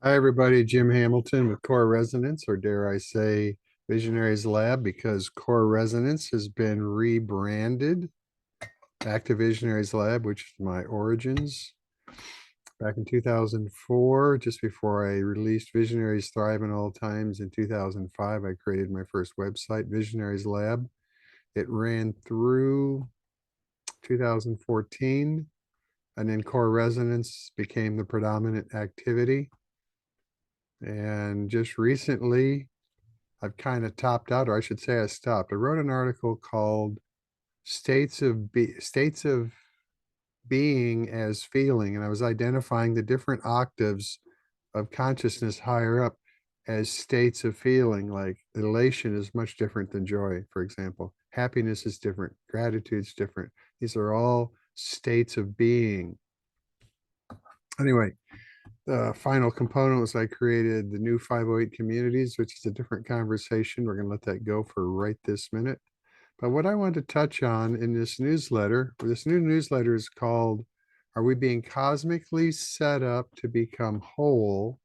Hi, everybody. Jim Hamilton with Core Resonance, or dare I say, Visionaries Lab, because Core Resonance has been rebranded back to Visionaries Lab, which is my origins. Back in 2004, just before I released Visionaries Thrive in All Times in 2005, I created my first website, Visionaries Lab. It ran through 2014, and then Core Resonance became the predominant activity. And just recently, I've kind of topped out, or I should say I stopped. I wrote an article called States of Being as Feeling, and I was identifying the different octaves of consciousness higher up as states of feeling. Like elation is much different than joy, for example. Happiness is different, gratitude's different. These are all states of being. Anyway, the final component was I created the new 508 communities, which is a different conversation. We're going to let that go for right this minute. But what I want to touch on in this new newsletter is called, Are We Being Cosmically Set Up to Become Whole?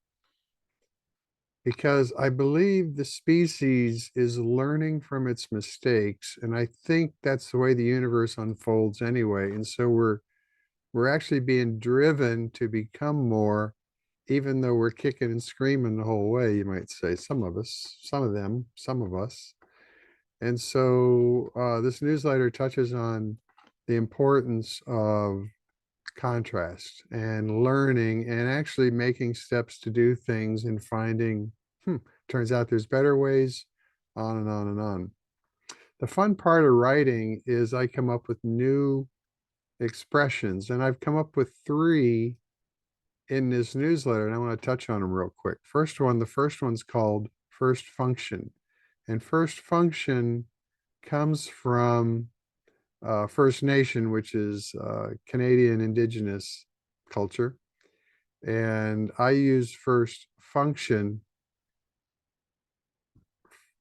Because I believe the species is learning from its mistakes. And I think that's the way the universe unfolds anyway. And so we're actually being driven to become more, even though we're kicking and screaming the whole way, you might say. Some of us, some of them, some of us. And so this newsletter touches on the importance of contrast and learning and actually making steps to do things and finding, turns out there's better ways, on and on and on. The fun part of writing is I come up with new expressions, and I've come up with three in this newsletter, and I want to touch on them real quick. The first one's called First Function. And first function comes from First Nation, which is Canadian Indigenous culture. And I use first function.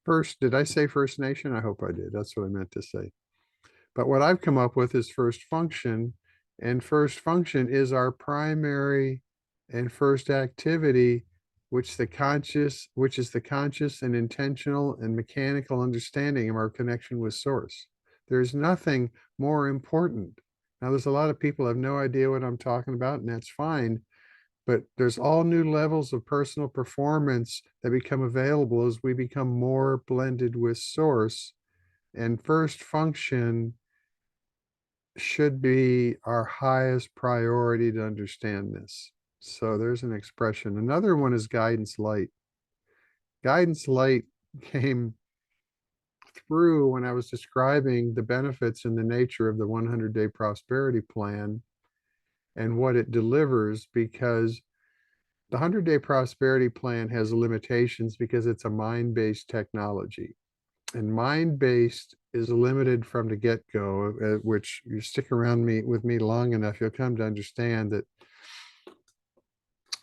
First, did I say First Nation? I hope I did. That's what I meant to say. But what I've come up with is first function. And first function is our primary and first activity, which is the conscious and intentional and mechanical understanding of our connection with source. There's nothing more important. Now, there's a lot of people who have no idea what I'm talking about, and that's fine. But there's all new levels of personal performance that become available as we become more blended with source. And first function should be our highest priority to understand this. So there's an expression. Another one is guidance light. Guidance light came through when I was describing the benefits and the nature of the 100-day prosperity plan and what it delivers, because the 100-day prosperity plan has limitations because it's a mind-based technology. And mind-based is limited from the get-go, which you stick around with me long enough, you'll come to understand that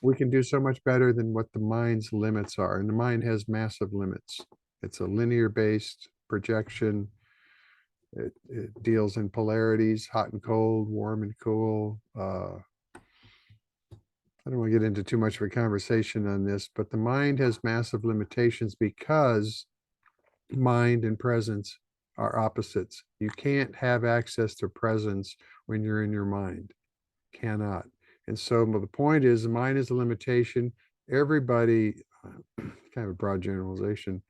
we can do so much better than what the mind's limits are. And the mind has massive limits. It's a linear based projection. It deals in polarities, hot and cold, warm and cool. I don't want to get into too much of a conversation on this, but the mind has massive limitations because mind and presence are opposites. You can't have access to presence when you're in your mind. Cannot. And so the point is, the mind is a limitation. Everybody, kind of a broad generalization,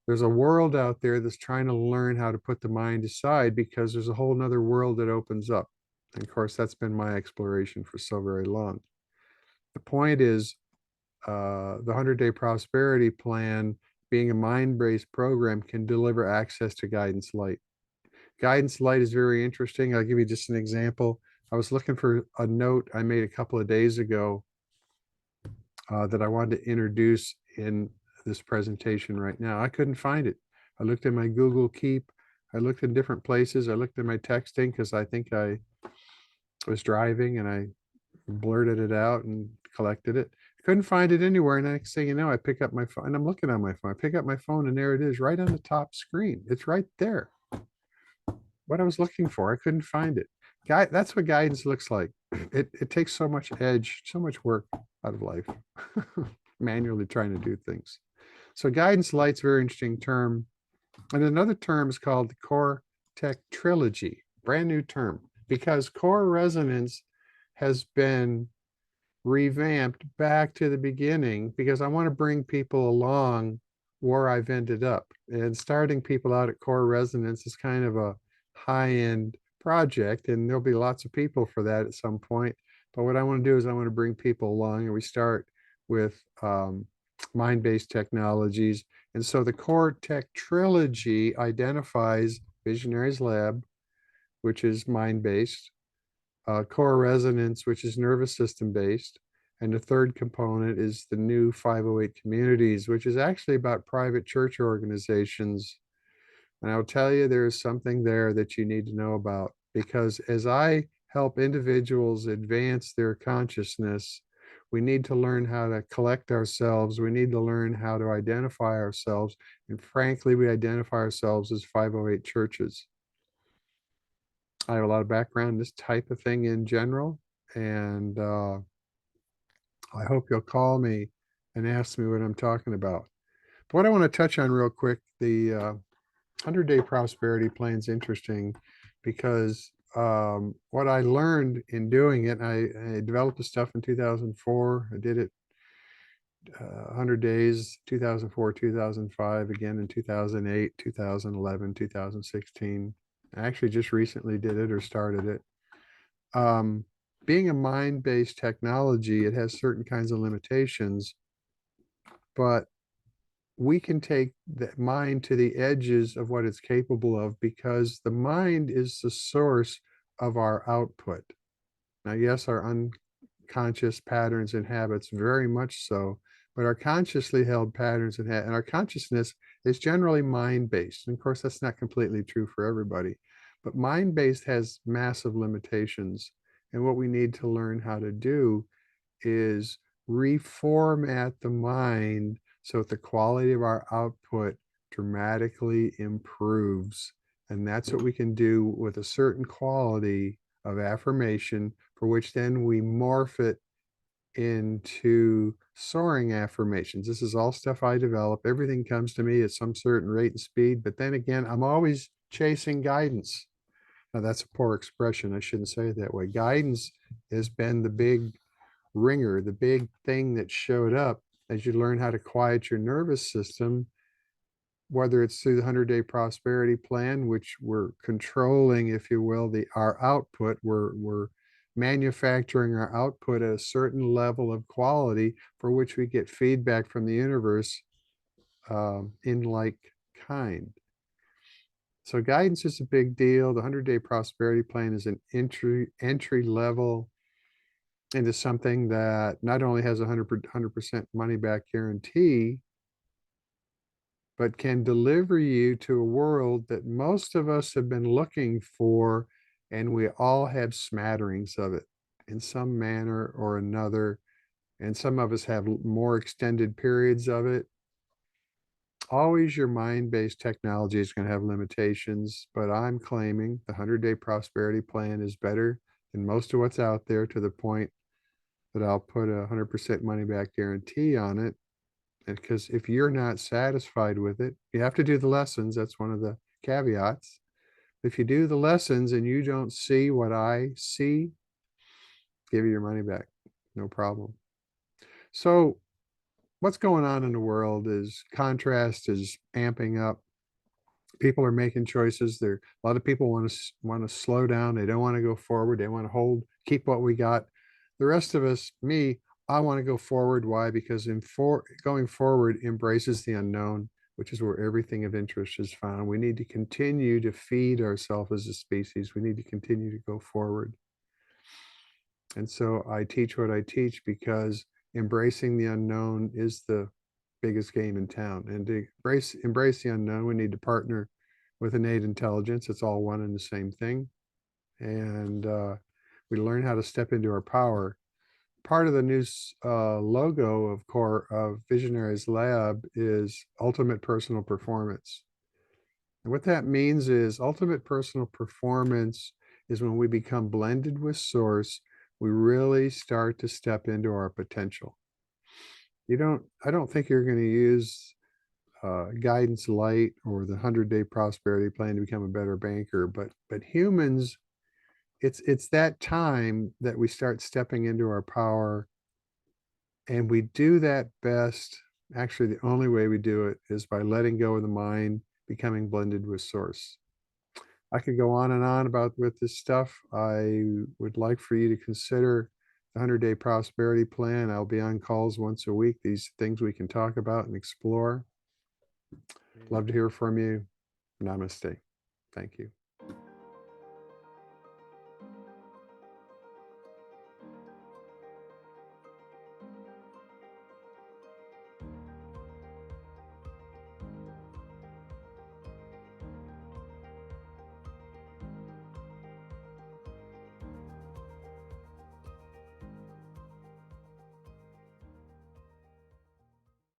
there's a world out there that's trying to learn how to put the mind aside because there's a whole nother world that opens up. And of course, that's been my exploration for so very long. The point is, the 100-day prosperity plan, being a mind-based program, can deliver access to guidance light. Guidance light is very interesting. I'll give you just an example. I was looking for a note I made a couple of days ago that I wanted to introduce in this presentation right now. I couldn't find it. I looked in my Google Keep. I looked in different places. I looked in my texting because I think I was driving and I blurted it out and collected it. Couldn't find it anywhere. And the next thing you know, I pick up my phone and I'm looking on my phone. I pick up my phone and there it is right on the top screen. It's right there. What I was looking for, I couldn't find it. That's what guidance looks like. It takes so much edge, so much work out of life, manually trying to do things. So guidance light's a very interesting term. And another term is called the core tech trilogy, brand new term, because core resonance has been revamped back to the beginning because I want to bring people along where I've ended up. And starting people out at core resonance is kind of a high-end project, and there'll be lots of people for that at some point. But what I want to do is I want to bring people along, and we start with mind-based technologies. And so the core tech trilogy identifies Visionaries Lab, which is mind-based, core resonance, which is nervous system based. And the third component is the new 508 communities, which is actually about private church organizations. And I'll tell you, there is something there that you need to know about, because as I help individuals advance their consciousness, we need to learn how to collect ourselves. We need to learn how to identify ourselves. And frankly, we identify ourselves as 508 churches. I have a lot of background in this type of thing in general, and I hope you'll call me and ask me what I'm talking about. But what I want to touch on real quick, the 100-day prosperity plan is interesting because what I learned in doing it, I developed the stuff in 2004. I did it 100 days, 2004, 2005, again in 2008, 2011, 2016. I actually just recently did it or started it. Being a mind-based technology, it has certain kinds of limitations, but we can take the mind to the edges of what it's capable of because the mind is the source of our output. Now, yes, our unconscious patterns and habits, very much so, but our consciously held patterns and our consciousness is generally mind-based. And of course, that's not completely true for everybody, but mind-based has massive limitations. And what we need to learn how to do is reformat the mind so that the quality of our output dramatically improves. And that's what we can do with a certain quality of affirmation, for which then we morph it into soaring affirmations. This is all stuff I develop. Everything comes to me at some certain rate and speed, but then again, I'm always chasing guidance. Now, that's a poor expression. I shouldn't say it that way. Guidance has been the big ringer, the big thing that showed up as you learn how to quiet your nervous system, whether it's through the 100-day prosperity plan, which we're controlling, if you will, our output. We're manufacturing our output at a certain level of quality for which we get feedback from the universe in like kind. So guidance is a big deal. The 100-day prosperity plan is an entry level into something that not only has a 100% money back guarantee, but can deliver you to a world that most of us have been looking for, and we all have smatterings of it in some manner or another. And some of us have more extended periods of it. Always your mind-based technology is going to have limitations, but I'm claiming the 100-day prosperity plan is better than most of what's out there, to the point that I'll put a 100% money back guarantee on it. And because if you're not satisfied with it, you have to do the lessons. That's one of the caveats. If you do the lessons and you don't see what I see, give you your money back. No problem. So what's going on in the world is contrast is amping up. People are making choices. A lot of people want to slow down. They don't want to go forward. They want to keep what we got. The rest of us, me, I want to go forward. Why? Because going forward embraces the unknown, which is where everything of interest is found. We need to continue to feed ourselves as a species. We need to continue to go forward. And so I teach what I teach because embracing the unknown is the biggest game in town. And to embrace the unknown, we need to partner with innate intelligence. It's all one and the same thing. And we learn how to step into our power. Part of the new logo of Visionaries Lab is ultimate personal performance. And what that means is ultimate personal performance is when we become blended with source, we really start to step into our potential. I don't think you're going to use guidance light or the 100-day prosperity plan to become a better banker, but humans, it's that time that we start stepping into our power, and we do that best. Actually, the only way we do it is by letting go of the mind, becoming blended with source. I could go on and on about with this stuff. I would like for you to consider the 100-day prosperity plan. I'll be on calls once a week. These things we can talk about and explore. Love to hear from you. Namaste. Thank you.